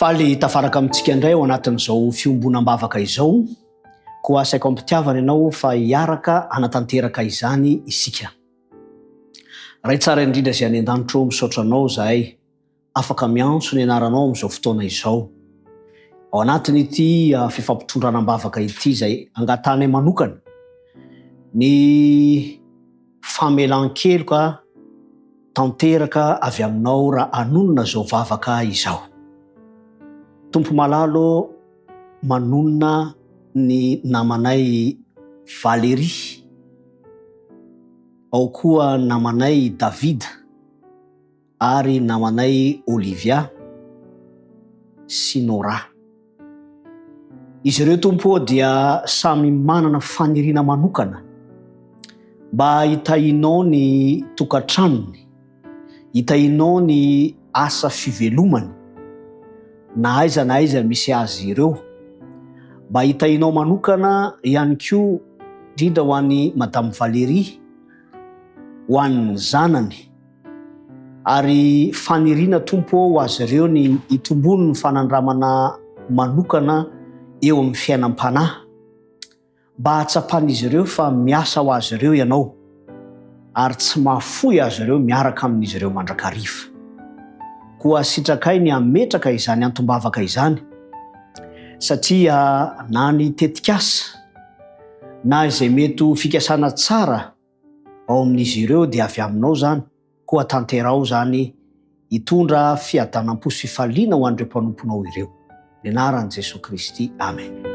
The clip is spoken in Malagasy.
Faly tafaraka amintsika indray ao anatin'izao fiombonam-bavaka izao, koa asaiko ampitiavana ianao fa hiaraka hanatanteraka izany isika. Ray tsara indrindra izay any an-danitro misaotra anao zahay, afaka miantso ny anaranao amin'izao fotoana izao. Ao anatin'ity fifampitondranam-bavaka ity izay angatany manokana, ny famelan-keloka tanteraka avy aminao raha anonona zao vavaka izao. Tompo malalo manonona ny namanay Valérie, ao koa namanay David ary namanay Olivia sy Nora. Izy ireo tompo dia samy manana faniriana manokana mba hitahinao ny tokantranony, hitahinao ny asa fivelomany na aiza misy azy ireo, mba hitahinao manokana ihany koa indrindra ho an'ny Madame Valérie, ho an'ny zanany, ary faniriana tompo ho azy ireo ny hitombony ny fanandramana manokana eo amin'ny fiainam-panahy, mba hatsapan'izy ireo fa miasa ho azy ireo ianao ary tsy mahafoy azy ireo miaraka amin'izy ireo mandrakariva. Koa sitrakay ny ametraka izany antombavaka izany, satria na ny tetikasa na izay mety ho fikasana tsara ao amin'izy ireo dia avy aminao zany, koa tanterao zany hitondra fiadanam-po sy fifaliana ho an'ireo mpanomponao ireo. Ny anaran'i Jesosy Kristy. Amen.